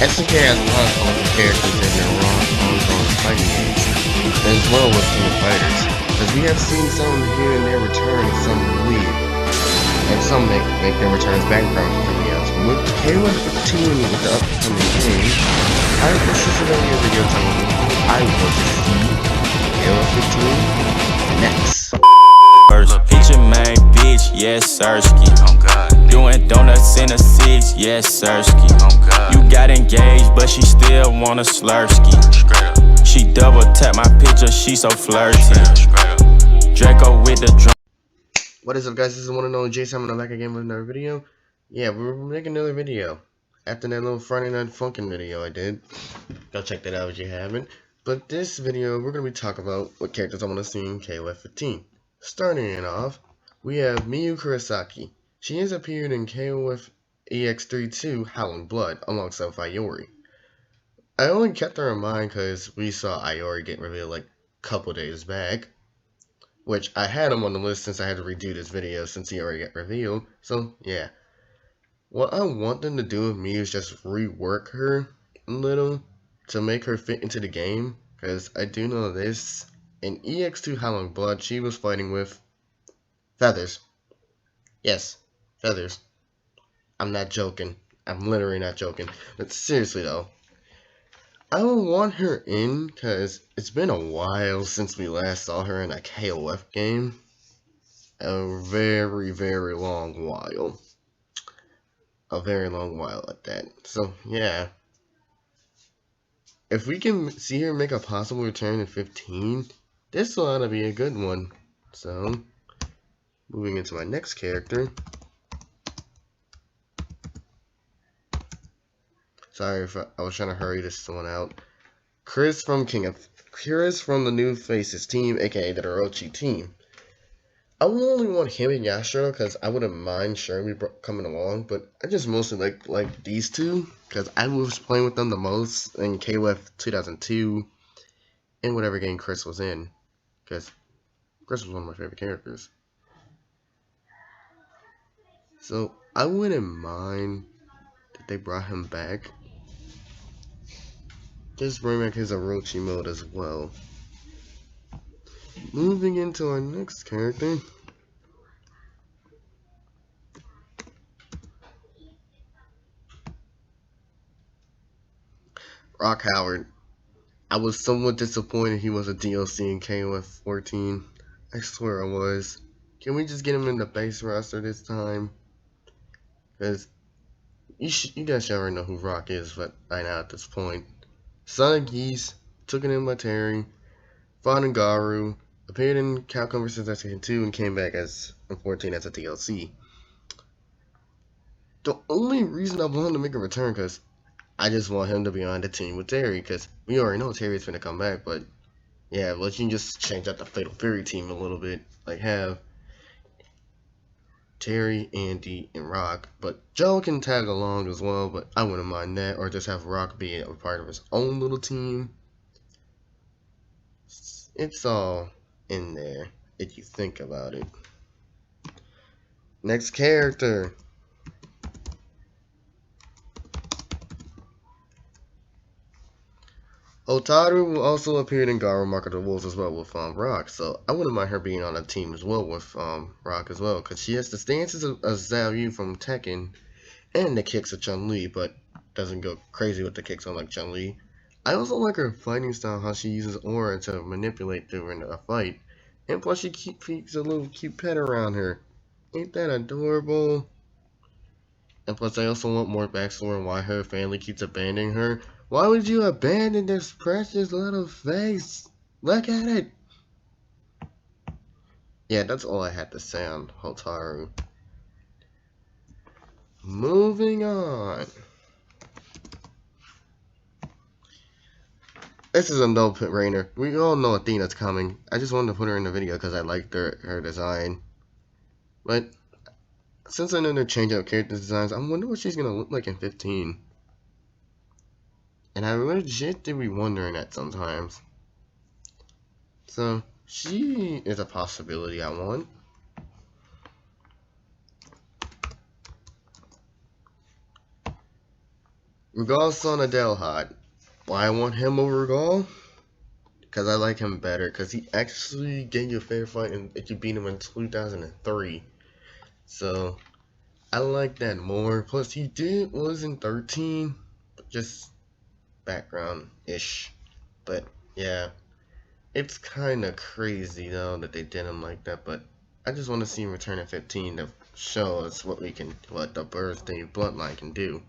SNK has a lot of colorful characters in their ongoing fighting games, as well with King of Fighters, as we have seen some here and there return, some leave, and some make their returns back from everything else. But with Halo 15 with the upcoming game, this is going to be a video telling you I want to see Halo 15 next. First, hit your main bitch, yes, Sirski. Oh God. Doing donuts in a 6, yes, Sirski. Oh God. You got engaged, but she still want a slurski. Straight up. She double tap my picture, she so flirty. Straight up. Draco with the drum. What is up, guys? This is one and only Geese Howard. I'm back again with another video. Yeah, we're making another video after that little Friday Night Funkin' video I did. Go check that out if you haven't. But this video, we're going to be talking about what characters I want to see in KOF 15. Starting it off, we have Miyu Kurosaki. She has appeared in KOF EX32 Howling Blood alongside Yuri. I only kept her in mind because we saw Yuri get revealed like a couple days back, which I had him on the list since I had to redo this video since he already got revealed. So yeah, what I want them to do with me is just rework her a little to make her fit into the game, because I do know this. In EX2 Howling Blood, she was fighting with feathers. Yes, feathers. I'm not joking. I'm literally not joking. But seriously though, I don't want her in because it's been a while since we last saw her in a KOF game. A very, very long while. A very long while at that. So yeah, if we can see her make a possible return in 15, this ought to be a good one. So, moving into my next character. Sorry if I was trying to hurry this one out. Chris from the New Faces team, aka the Orochi team. I would only want him and Yashiro because I wouldn't mind Shermie coming along, but I just mostly like these two because I was playing with them the most in KOF 2002 and whatever game Chris was in, because Chris was one of my favorite characters. So I wouldn't mind that they brought him back. Just bring back his Orochi mode as well. Moving into our next character. Rock Howard. I was somewhat disappointed he was a DLC in KOF 14. I swear I was. Can we just get him in the base roster this time? Because you guys should already know who Rock is but by now at this point. Son of Geese, took it in by Terry, fought in Garu, appeared in Capcom vs. Tekken 2 and came back as in 14 as a DLC. The only reason I wanted to make a return because I just want him to be on the team with Terry, because we already know Terry's gonna come back, but yeah, let's just change out the Fatal Fury team a little bit. Like have Terry, Andy, and Rock, but Joe can tag along as well, but I wouldn't mind that, or just have Rock be a part of his own little team. It's all in there if you think about it. Next character. Otaru also appeared in Garu Mark of the Wolves as well with Rock, so I wouldn't mind her being on a team as well with Rock as well, because she has the stances of Xiao Yu from Tekken and the kicks of Chun-Li, but doesn't go crazy with the kicks on like Chun-Li. I also like her fighting style, how she uses aura to manipulate during a fight, and plus she keeps a little cute pet around her. Ain't that adorable? And plus I also want more backstory on why her family keeps abandoning her. Why would you abandon this precious little face? Look at it! Yeah, that's all I had to say on Otaru. Moving on. This is a no-brainer. We all know Athena's coming. I just wanted to put her in the video because I liked her design. But since I know they're changing up character designs, I wonder what she's gonna look like in 15. And I legit do be wondering that sometimes. So, she is a possibility I want. Regal's son Adelhot. Why I want him over Regal? Because I like him better. Because he actually gave you a fair fight and you beat him in 2003. So, I like that more. Plus, he was in 13. Just background-ish. But, yeah. It's kind of crazy, though, that they did him like that. But, I just want to see him return at 15 to show us what the birthday bloodline can do.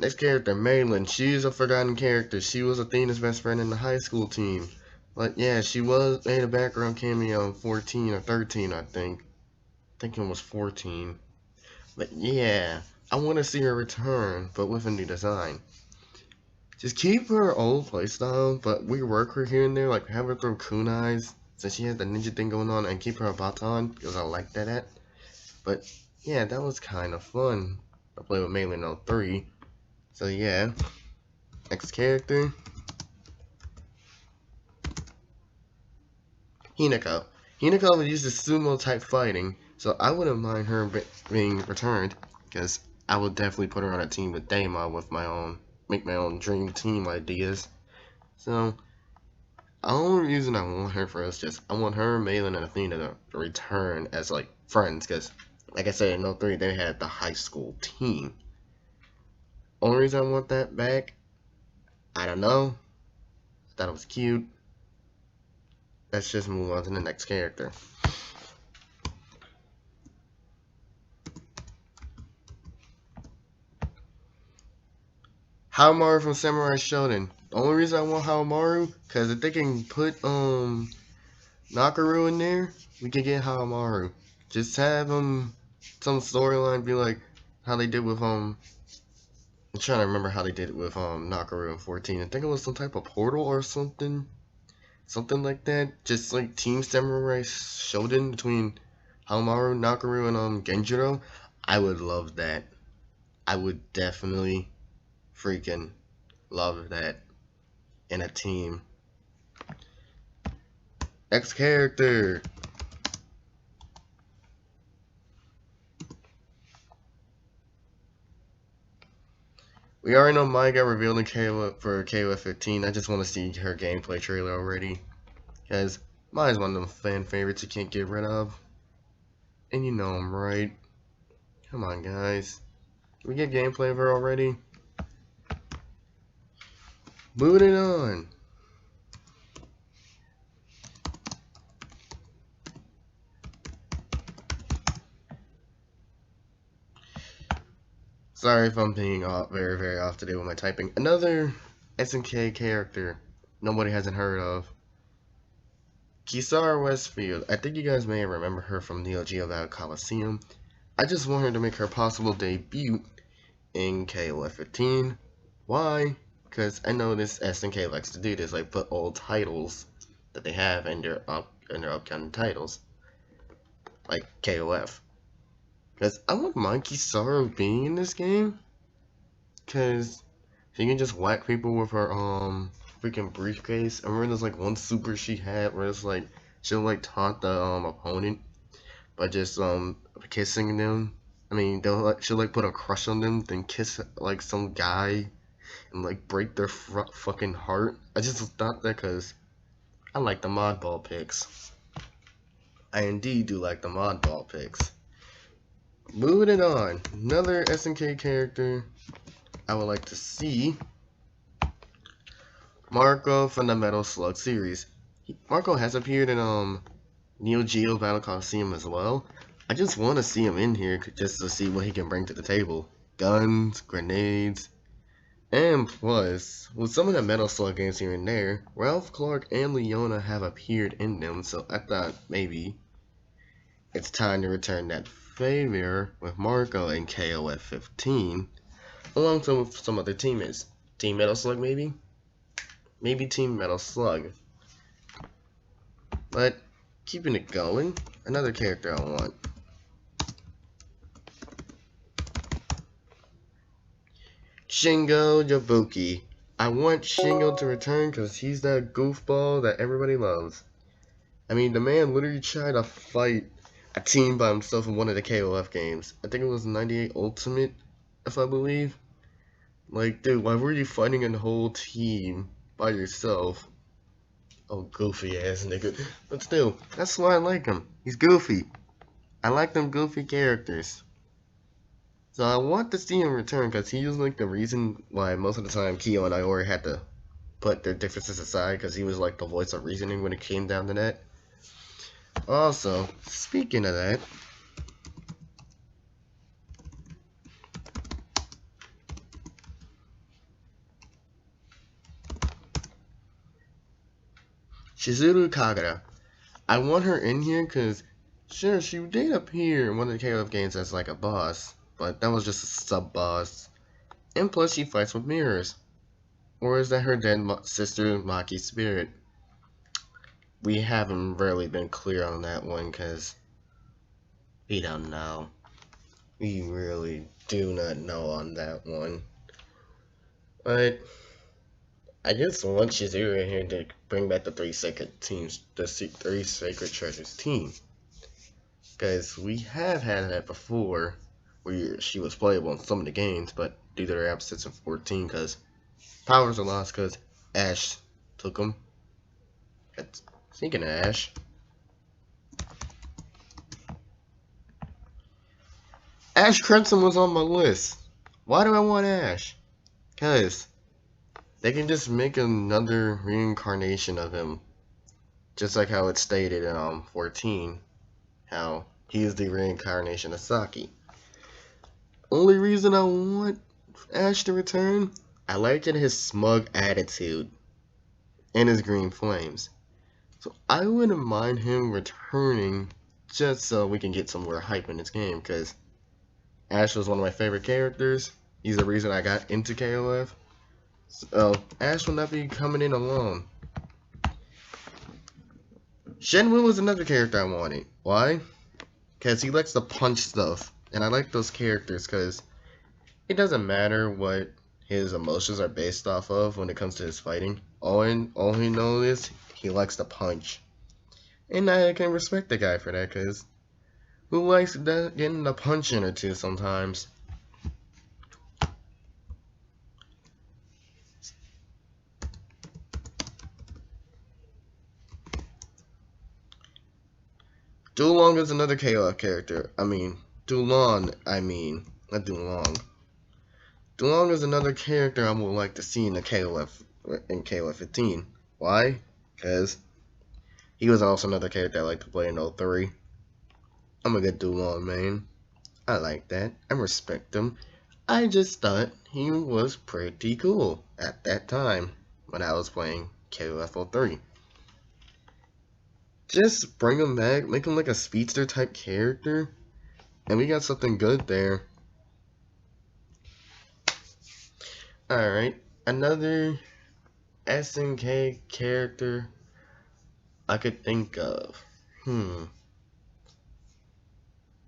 Next character, Mainland. She's a forgotten character. She was Athena's best friend in the high school team. But yeah, she made a background cameo in 14 or 13, I think. I think it was 14. But yeah, I want to see her return, but with a new design. Just keep her old playstyle, but rework her here and there, like have her throw kunais, since she has the ninja thing going on, and keep her a baton, because I like that. But yeah, that was kind of fun. I played with Mainland 03. So yeah, next character, Hinako. Hinako uses sumo type fighting, so I wouldn't mind her being returned, because I would definitely put her on a team with Daima with make my own dream team ideas. So, the only reason I want her for is just, I want her, Mainland, and Athena to return as like friends, because like I said in 03, they had the high school team. Only reason I want that back, I don't know. I thought it was cute. Let's just move on to the next character. Hamaru from Samurai Shodown. The only reason I want Hamaru, because if they can put Nakaru in there, we can get Hamaru. Just have some storyline be like how they did with I'm trying to remember how they did it with Nakaru in 14. I think it was some type of portal or something. Something like that. Just like Team Samurai Shodown between Hamaru, Nakaru, and Genjiro. I would love that. I would definitely freaking love that in a team. Next character. We already know Mai got revealed in for KOF 15. I just want to see her gameplay trailer already. Because Mai is one of them fan favorites you can't get rid of. And you know I'm right. Come on, guys. Can we get gameplay of her already? Moving on. Sorry if I'm being very, very off today with my typing. Another SNK character nobody hasn't heard of. Kiara Westfield. I think you guys may remember her from Neo Geo Battle Coliseum. I just want her to make her possible debut in KOF 15. Why? Because I know this SNK likes to do this, like put old titles that they have in their upcoming titles, like KOF. Because I want Monkey Sorrow being in this game. Because she can just whack people with her freaking briefcase. I remember there's like one super she had where it's like she'll like taunt the opponent by just kissing them. I mean she'll like put a crush on them, then kiss like some guy and like break their fucking heart. I just thought that because I like the modball picks. I indeed do like the modball picks. Moving it on, another SNK character I would like to see, Marco from the Metal Slug series. Marco has appeared in Neo Geo Battle Coliseum as well. I just want to see him in here just to see what he can bring to the table. Guns, grenades, and plus, with some of the Metal Slug games here and there, Ralph Clark and Leona have appeared in them, so I thought maybe it's time to return that favor with Marco in KOF 15, alongside with some other teammates. Team Metal Slug maybe? Maybe Team Metal Slug. But, keeping it going, another character I want. Shingo Yabuki. I want Shingo to return because he's that goofball that everybody loves. I mean, the man literally tried to fight. a team by himself in one of the KOF games. I think it was 98 Ultimate, if I believe. Like, dude, why were you fighting a whole team by yourself? Oh, goofy ass nigga. But still, that's why I like him. He's goofy. I like them goofy characters. So I want to see him return because he was like the reason why most of the time Kyo and Iori had to put their differences aside because he was like the voice of reasoning when it came down to that. Also, speaking of that, Shizuru Kagura. I want her in here because, sure, she did appear in one of the KOF games as like a boss, but that was just a sub-boss. And plus she fights with mirrors. Or is that her dead sister Maki's spirit? We haven't really been clear on that one because we don't know. We really do not know on that one. But I just want Shizuru in here to bring back the three sacred teams, the three sacred treasures team. Because we have had that before, where she was playable in some of the games, but due to their absence of 14, because powers are lost because Ash took them. Speaking of Ash, Ash Crimson was on my list. Why do I want Ash? Because they can just make another reincarnation of him. Just like how it's stated in 14. How he is the reincarnation of Saki. Only reason I want Ash to return, I like his smug attitude and his green flames. So I wouldn't mind him returning just so we can get some more hype in this game, because Ash was one of my favorite characters. He's the reason I got into KOF. So Ash will not be coming in alone. Shenmue was another character I wanted. Why? Because he likes to punch stuff. And I like those characters because it doesn't matter what his emotions are based off of when it comes to his fighting. All he knows is he likes to punch. And I can respect the guy for that, because who likes getting a punch in or two sometimes? Dulong is another KOF character. Not Dulong. Dulong is another character I would like to see in KOF 15. Why? Because he was also another character I like to play in 03. I'm a good Dulong main. I like that. I respect him. I just thought he was pretty cool at that time when I was playing KOF 03. Just bring him back, make him like a speedster type character, and we got something good there. Alright, another SNK character I could think of.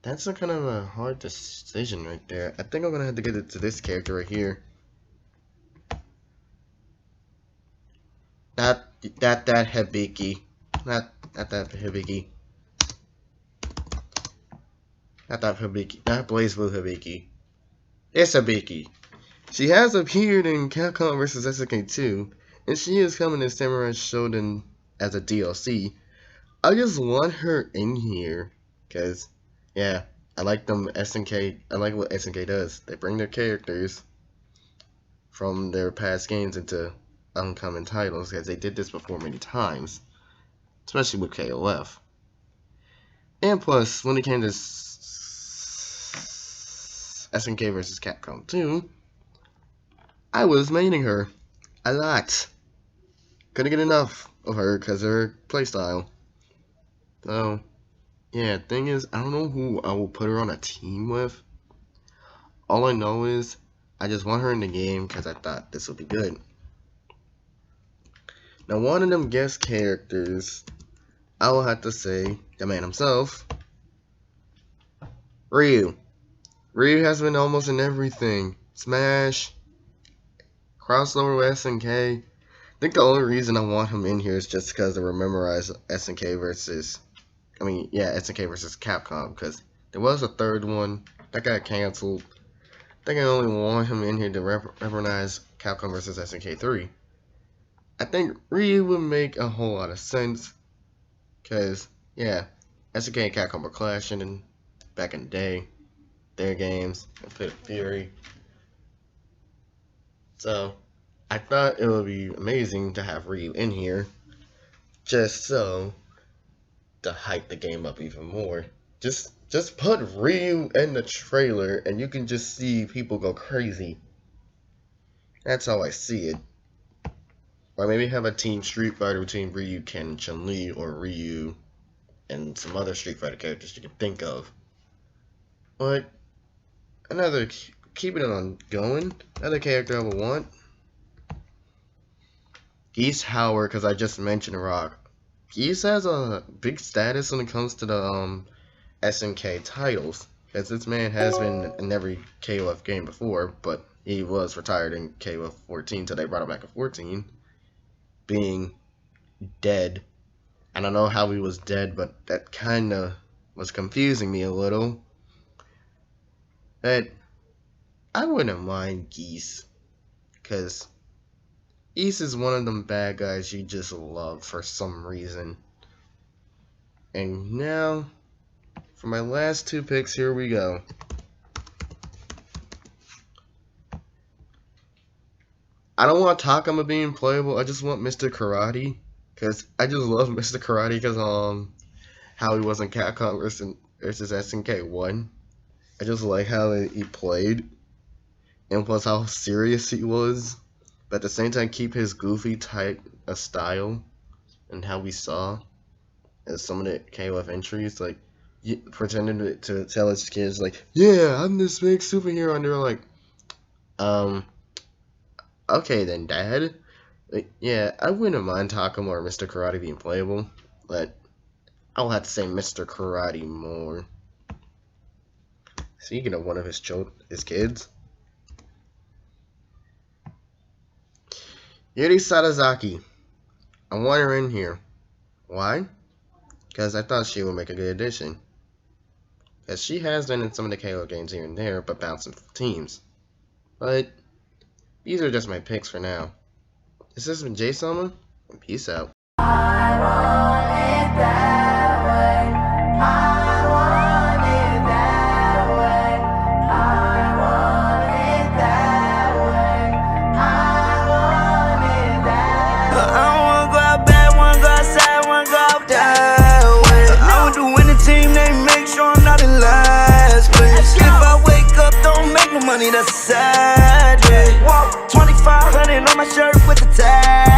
That's a kind of a hard decision right there. I think I'm gonna have to get it to this character right here. Not that Hibiki. Not that Hibiki. Not that Hibiki. Not Blaze Blue Hibiki. It's Hibiki. She has appeared in Capcom vs. SNK 2, and she is coming to Samurai Shodown as a DLC. I just want her in here, because, yeah, I like them SNK. I like what SNK does. They bring their characters from their past games into uncommon titles, because they did this before many times, especially with KOF. And plus, when it came to SNK vs. Capcom 2, I was maining her a lot. Couldn't get enough of her because of her playstyle. So, yeah, thing is, I don't know who I will put her on a team with. All I know is, I just want her in the game because I thought this would be good. Now, one of them guest characters, I will have to say, the man himself, Ryu. Ryu has been almost in everything. Smash, crossover with SNK. I think the only reason I want him in here is just because of Rememberize SNK versus I mean, yeah, SNK versus Capcom, because there was a third one that got canceled. I think I only want him in here to recognize Capcom versus SNK 3. I think Ryu would make a whole lot of sense, because, yeah, SNK and Capcom were clashing back in the day, their games, and Pit of Fury. So, I thought it would be amazing to have Ryu in here, just so to hype the game up even more. Just put Ryu in the trailer and you can just see people go crazy. That's how I see it. Or maybe have a team Street Fighter between Ryu, Ken, Chun-Li, or Ryu and some other Street Fighter characters you can think of. But keeping it on going, another character I would want, Geese Howard, because I just mentioned Rock. Geese has a big status when it comes to the SNK titles, because this man has been in every KOF game before, but he was retired in KOF 14 until they brought him back in 14, being dead. I don't know how he was dead, but that kind of was confusing me a little. But I wouldn't mind Geese, because Geese is one of them bad guys you just love for some reason. And now, for my last two picks, here we go. I don't want Takuma being playable, I just want Mr. Karate. Because I just love Mr. Karate because how he was in Capcom versus SNK 1. I just like how he played. And plus how serious he was. But at the same time keep his goofy type of style. And how we saw as some of the KOF entries. Like pretending to tell his kids like, yeah, I'm this big superhero. And they're like, okay then, Dad. Like, yeah, I wouldn't mind Takuma or Mr. Karate being playable, but I'll have to say Mr. Karate more. Speaking of one of his kids, Yuri Sadazaki. I want her in here. Why? Because I thought she would make a good addition. Because she has been in some of the KO games here and there, but bouncing teams. But these are just my picks for now. This has been Jay Summer, and peace out. I want it that way. I want it that way. I want it that way. I want it that way. I wanna go out back, wanna go outside, wanna go out that way. I want to win the team, they make sure I'm not in last place. If I wake up, don't make no money, that's sad. 2500 on my shirt with the tag.